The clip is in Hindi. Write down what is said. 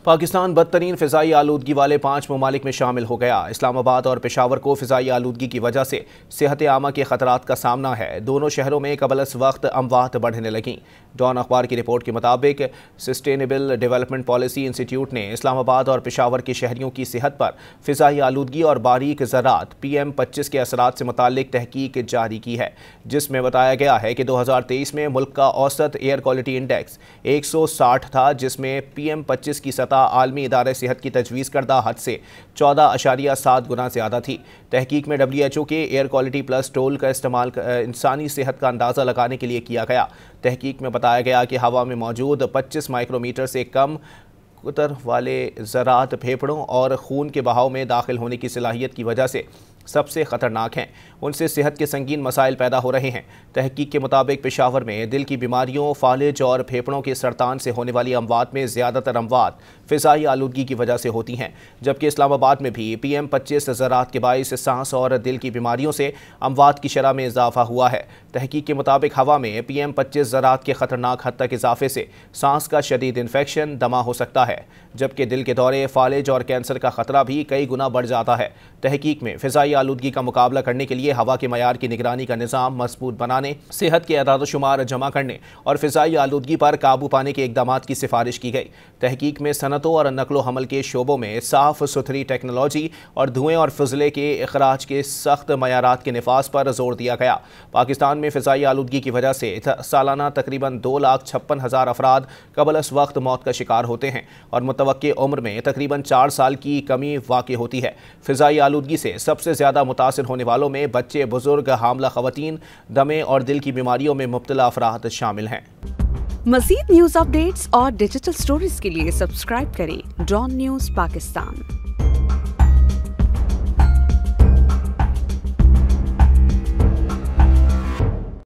पाकिस्तान बदतरीन फ़िज़ाई आलूदगी वाले 5 ममालिक में शामिल हो गया। इस्लामाबाद और पेशावर को फ़िज़ाई आलूदगी की वजह से सेहत आमा के ख़तरात का सामना है। दोनों शहरों में कबल वक्त अमवात बढ़ने लगीं। डॉन अखबार की रिपोर्ट के मुताबिक सस्टेनेबल डेवलपमेंट पॉलिसी इंस्टीट्यूट ने इस्लामाबाद और पेशावर के शहरियों की सेहत पर फ़िज़ाई आलूदगी और बारीक ज़रात PM25 के असरात से मुताल्लिक तहकीक जारी की है, जिसमें बताया गया है कि 2023 में मुल्क का औसत एयर क्वालिटी इंडेक्स 160 था, जिसमें PM25 की आलमी इदारे सेहत की तजवीज़ करदा हद से 14.7 गुना ज़्यादा थी। तहकीक में WHO के एयर क्वालिटी प्लस टोल का इस्तेमाल इंसानी सेहत का अंदाज़ा लगाने के लिए किया गया। तहकीक में बताया गया कि हवा में मौजूद 25 माइक्रोमीटर से कम कुतर वाले ज़रात फेफड़ों और खून के बहाव में दाखिल होने की सलाहियत की वजह से सबसे ख़तरनाक हैं। उनसे सेहत के संगीन मसाइल पैदा हो रहे हैं। तहकीक के मुताबिक पेशावर में दिल की बीमारियों, फालिज और फेफड़ों के सरतान से होने वाली अमवात में ज़्यादातर अमवात फ़िज़ाई आलूदगी की वजह से होती हैं, जबकि इस्लामाबाद में भी PM25 ज़रात के बाइस सांस और दिल की बीमारियों से अमवात की शरह में इजाफा हुआ है। तहकीक के मुताबिक हवा में PM25 ज़रात के ख़तरनाक हद तक इजाफे से सांस का शदीद इन्फेक्शन, दमा हो सकता है, जबकि दिल के दौरे, फालिज और कैंसर का ख़तरा भी कई गुना बढ़ जाता है। तहकीक में फ़िज़ाई आलूदगी का मुकाबला करने के लिए हवा के मयार की निगरानी का निज़ाम मजबूत बनाने, सेहत के अदाद शुमार जमा करने और फ़िज़ाई आलूदगी पर काबू पाने के इक़दाम की सिफारिश की गई। तहकीक में सनतों और नकलो हमल के शोबों में साफ़ सुथरी टेक्नोलॉजी और धुएँ और फजले के अखराज के सख्त मयारात के नफाज पर जोर दिया गया। पाकिस्तान में फ़िज़ाई आलूदगी की वजह से सालाना तकरीबन 2,56,000 अफराद कबल वक्त मौत का शिकार होते हैं और मुतवक्के उम्र में तकरीबन 4 साल की कमी वाक़ होती है। फ़िज़ाई आलूदगी से सबसे ज़्यादा मुतासिर होने वालों में बच्चे, बुजुर्ग, हामला ख़वातीन, दमे और दिल की बीमारियों में मुब्तला अफराद शामिल हैं। मज़ीद न्यूज़ अपडेट्स और डिजिटल स्टोरीज के लिए सब्सक्राइब करें डॉन न्यूज़ पाकिस्तान।